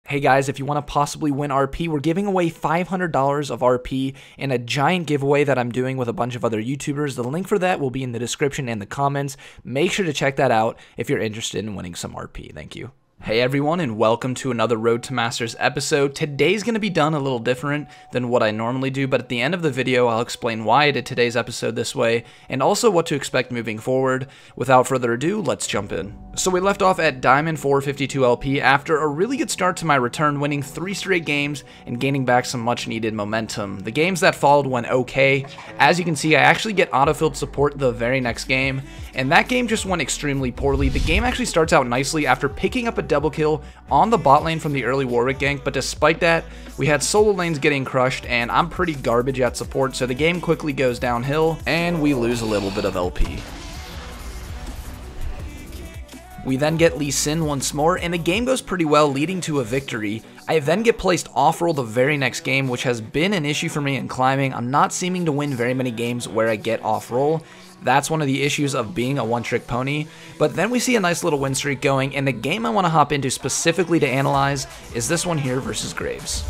Hey guys, if you want to possibly win RP, we're giving away $500 of RP in a giant giveaway that I'm doing with a bunch of other YouTubers. The link for that will be in the description and the comments. Make sure to check that out if you're interested in winning some RP. Thank you. Hey everyone, and welcome to another Road to Masters episode. Today's going to be done a little different than what I normally do, but at the end of the video I'll explain why I did today's episode this way, and also what to expect moving forward. Without further ado, let's jump in. So we left off at Diamond 452 LP after a really good start to my return, winning 3 straight games and gaining back some much needed momentum. The games that followed went okay. As you can see, I actually get autofilled support the very next game, and that game just went extremely poorly. The game actually starts out nicely after picking up a double kill on the bot lane from the early Warwick gank, but despite that, we had solo lanes getting crushed, and I'm pretty garbage at support, so the game quickly goes downhill, and we lose a little bit of LP. We then get Lee Sin once more, and the game goes pretty well, leading to a victory. I then get placed off-roll the very next game, which has been an issue for me in climbing. I'm not seeming to win very many games where I get off-roll. That's one of the issues of being a one-trick pony. But then we see a nice little win streak going, and the game I want to hop into specifically to analyze is this one here versus Graves.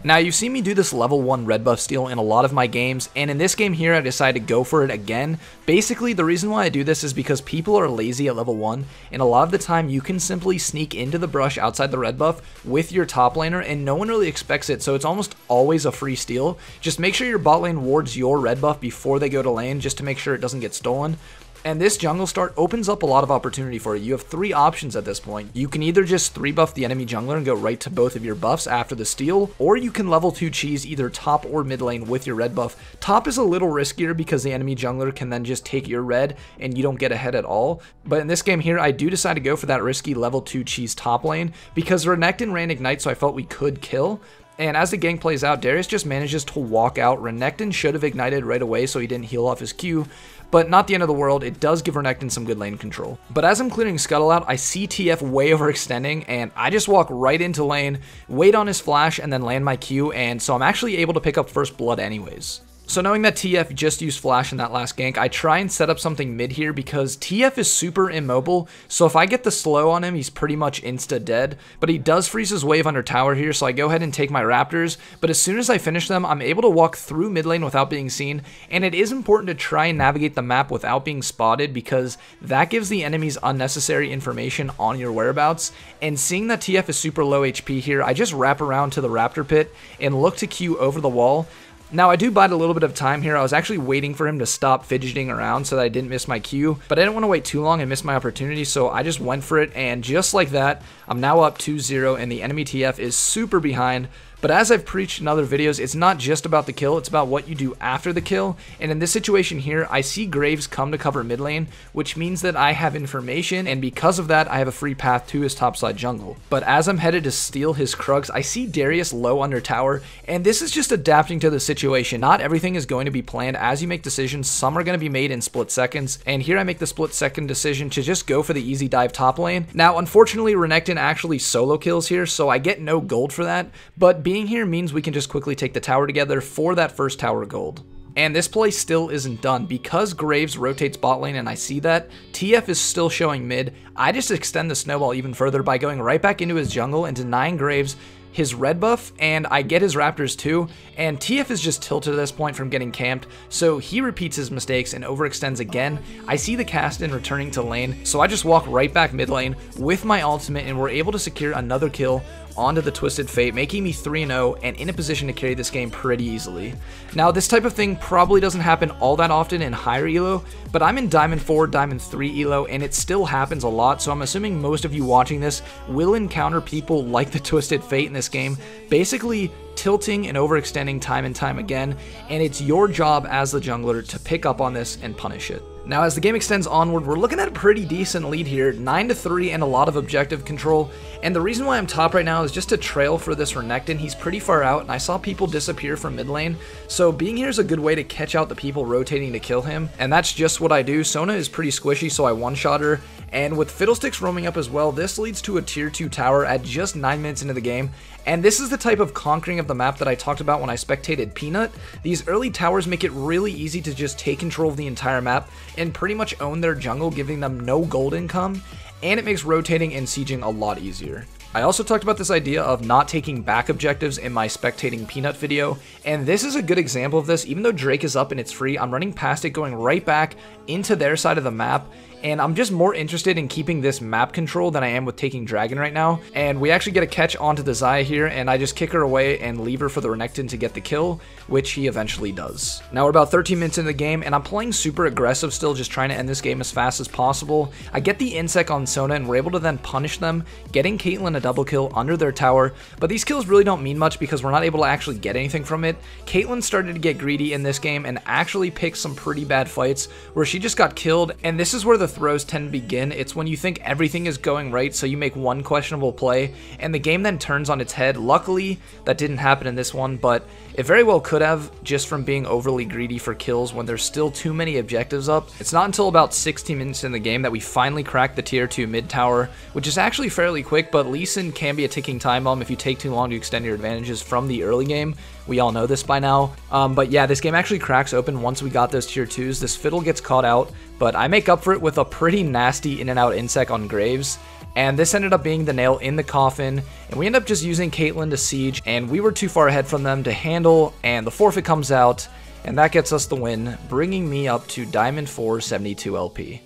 Now, you've seen me do this level 1 red buff steal in a lot of my games, and in this game here I decided to go for it again. Basically, the reason why I do this is because people are lazy at level 1, and a lot of the time you can simply sneak into the brush outside the red buff with your top laner, and no one really expects it, so it's almost always a free steal. Just make sure your bot lane wards your red buff before they go to lane, just to make sure it doesn't get stolen. And this jungle start opens up a lot of opportunity for you. You have 3 options at this point. You can either just 3-buff the enemy jungler and go right to both of your buffs after the steal, or you can level 2 cheese either top or mid lane with your red buff. Top is a little riskier because the enemy jungler can then just take your red and you don't get ahead at all. But in this game here, I do decide to go for that risky level 2 cheese top lane because Renekton ran Ignite, so I felt we could kill. And as the gank plays out, Darius just manages to walk out. Renekton should have ignited right away so he didn't heal off his Q, but not the end of the world. It does give Renekton some good lane control. But as I'm clearing Scuttle out, I see TF way overextending, and I just walk right into lane, wait on his flash, and then land my Q, and so I'm actually able to pick up first blood anyways. So knowing that TF just used flash in that last gank, I try and set up something mid here because TF is super immobile, so if I get the slow on him, he's pretty much insta dead, but he does freeze his wave under tower here, so I go ahead and take my raptors, but as soon as I finish them, I'm able to walk through mid lane without being seen, and it is important to try and navigate the map without being spotted because that gives the enemies unnecessary information on your whereabouts, and seeing that TF is super low HP here, I just wrap around to the raptor pit and look to Q over the wall. Now, I do bide a little bit of time here. I was actually waiting for him to stop fidgeting around so that I didn't miss my Q, but I didn't want to wait too long and miss my opportunity, so I just went for it, and just like that, I'm now up 2-0, and the enemy TF is super behind. But as I've preached in other videos, it's not just about the kill, it's about what you do after the kill. And in this situation here, I see Graves come to cover mid lane, which means that I have information, and because of that, I have a free path to his topside jungle. But as I'm headed to steal his Krugs, I see Darius low under tower, and this is just adapting to the situation. Not everything is going to be planned. As you make decisions, some are going to be made in split seconds, and here I make the split second decision to just go for the easy dive top lane. Now, unfortunately, Renekton actually solo kills here, so I get no gold for that, but being here means we can just quickly take the tower together for that first tower gold. And this play still isn't done. Because Graves rotates bot lane and I see that, TF is still showing mid. I just extend the snowball even further by going right back into his jungle and denying Graves his red buff, and I get his raptors too, and TF is just tilted at this point from getting camped, so he repeats his mistakes and overextends again. I see the cast in returning to lane, so I just walk right back mid lane with my ultimate, and we're elo to secure another kill onto the Twisted Fate, making me 3-0 and in a position to carry this game pretty easily. Now, this type of thing probably doesn't happen all that often in higher elo, but I'm in Diamond 4, Diamond 3 elo, and it still happens a lot, so I'm assuming most of you watching this will encounter people like the Twisted Fate in this game, basically tilting and overextending time and time again, and it's your job as the jungler to pick up on this and punish it. Now, as the game extends onward, we're looking at a pretty decent lead here, 9-3 and a lot of objective control, and the reason why I'm top right now is just to trail for this Renekton. He's pretty far out, and I saw people disappear from mid lane, so being here is a good way to catch out the people rotating to kill him, and that's just what I do. Sona is pretty squishy, so I one-shot her, and with Fiddlesticks roaming up as well, this leads to a tier 2 tower at just 9 minutes into the game, and this is the type of conquering of the map that I talked about when I spectated Peanut. These early towers make it really easy to just take control of the entire map and pretty much own their jungle, giving them no gold income, and it makes rotating and sieging a lot easier. I also talked about this idea of not taking back objectives in my spectating peanut video, and this is a good example of this. Even though Drake is up and it's free, I'm running past it, going right back into their side of the map, and I'm just more interested in keeping this map control than I am with taking Dragon right now. And we actually get a catch onto the Xayah here, and I just kick her away and leave her for the Renekton to get the kill, which he eventually does. Now we're about 13 minutes into the game, and I'm playing super aggressive still, just trying to end this game as fast as possible. I get the Insect on Sona, and we're able to then punish them, getting Caitlyn a double kill under their tower. But these kills really don't mean much because we're not able to actually get anything from it. Caitlyn started to get greedy in this game and actually picked some pretty bad fights where she just got killed, and this is where the throws tend to begin. It's when you think everything is going right, so you make one questionable play, and the game then turns on its head. Luckily, that didn't happen in this one, but it very well could have, just from being overly greedy for kills when there's still too many objectives up. It's not until about 16 minutes in the game that we finally crack the tier 2 mid tower, which is actually fairly quick, but Lee Sin can be a ticking time bomb if you take too long to extend your advantages from the early game. We all know this by now. But yeah, this game actually cracks open once we got those tier 2s. This Fiddle gets caught out, but I make up for it with a pretty nasty in and out Insect on Graves. And this ended up being the nail in the coffin, and we end up just using Caitlyn to siege, and we were too far ahead from them to handle, and the forfeit comes out, and that gets us the win, bringing me up to Diamond 4 72 LP.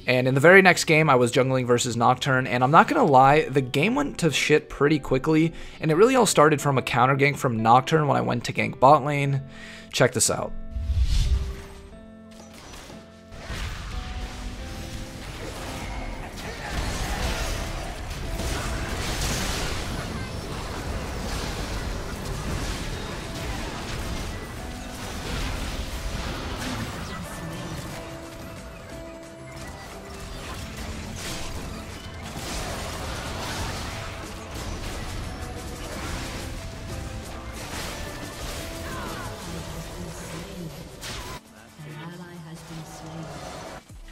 And in the very next game, I was jungling versus Nocturne, and I'm not gonna lie, the game went to shit pretty quickly, and it really all started from a counter gank from Nocturne when I went to gank bot lane. Check this out.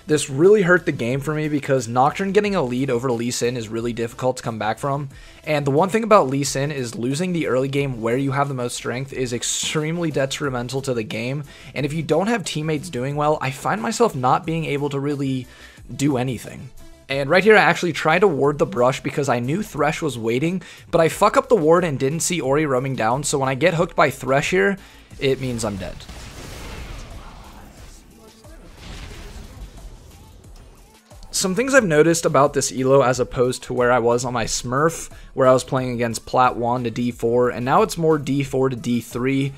This really hurt the game for me because Nocturne getting a lead over Lee Sin is really difficult to come back from. And the one thing about Lee Sin is losing the early game where you have the most strength is extremely detrimental to the game. And if you don't have teammates doing well, I find myself not being able to really do anything. And right here, I actually tried to ward the brush because I knew Thresh was waiting, but I fuck up the ward and didn't see Ori roaming down. So when I get hooked by Thresh here, it means I'm dead. Some things I've noticed about this elo as opposed to where I was on my Smurf, where I was playing against Plat 1 to D4, and now it's more D4 to D3.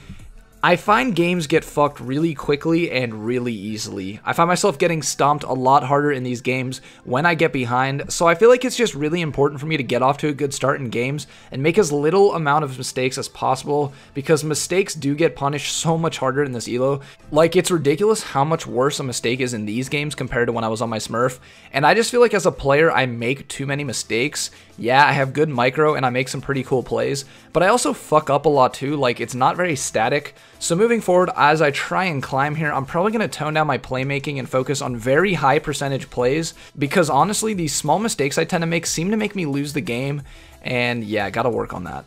I find games get fucked really quickly and really easily. I find myself getting stomped a lot harder in these games when I get behind, so I feel like it's just really important for me to get off to a good start in games and make as little amount of mistakes as possible, because mistakes do get punished so much harder in this elo. Like, it's ridiculous how much worse a mistake is in these games compared to when I was on my Smurf, and I just feel like as a player I make too many mistakes. Yeah, I have good micro and I make some pretty cool plays, but I also fuck up a lot too. Like, it's not very static. So moving forward, as I try and climb here, I'm probably going to tone down my playmaking and focus on very high percentage plays, because honestly, these small mistakes I tend to make seem to make me lose the game, and yeah, gotta work on that.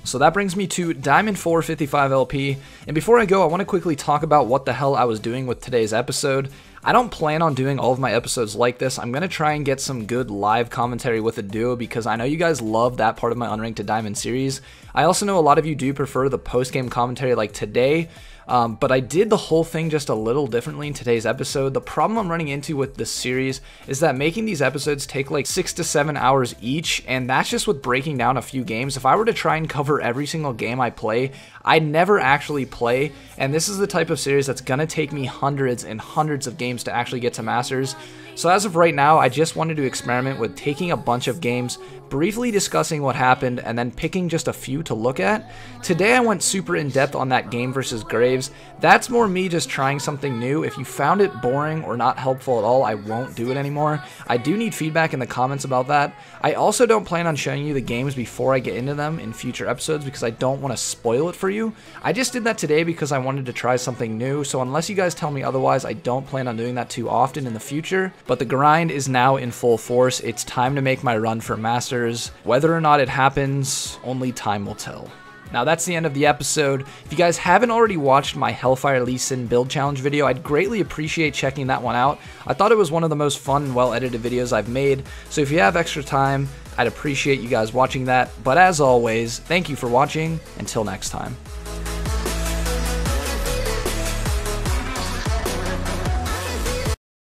So that brings me to Diamond 4 55 LP, and before I go, I want to quickly talk about what the hell I was doing with today's episode. I don't plan on doing all of my episodes like this. I'm going to try and get some good live commentary with a duo because I know you guys love that part of my Unranked to Diamond series. I also know a lot of you do prefer the post-game commentary like today, but I did the whole thing just a little differently in today's episode. The problem I'm running into with this series is that making these episodes take like 6 to 7 hours each, and that's just with breaking down a few games. If I were to try and cover every single game I play, I'd never actually play, and this is the type of series that's gonna take me hundreds and hundreds of games to actually get to Masters. So as of right now, I just wanted to experiment with taking a bunch of games, briefly discussing what happened, and then picking just a few to look at. Today I went super in depth on that game versus Graves. That's more me just trying something new. If you found it boring or not helpful at all, I won't do it anymore. I do need feedback in the comments about that. I also don't plan on showing you the games before I get into them in future episodes because I don't want to spoil it for you. I just did that today because I wanted to try something new, so unless you guys tell me otherwise, I don't plan on doing that too often in the future. But the grind is now in full force. It's time to make my run for Masters. Whether or not it happens, only time will tell. Now that's the end of the episode. If you guys haven't already watched my Hellfire Lee Sin build challenge video, I'd greatly appreciate checking that one out. I thought it was one of the most fun and well edited videos I've made, so if you have extra time, I'd appreciate you guys watching that. But as always, thank you for watching. Until next time.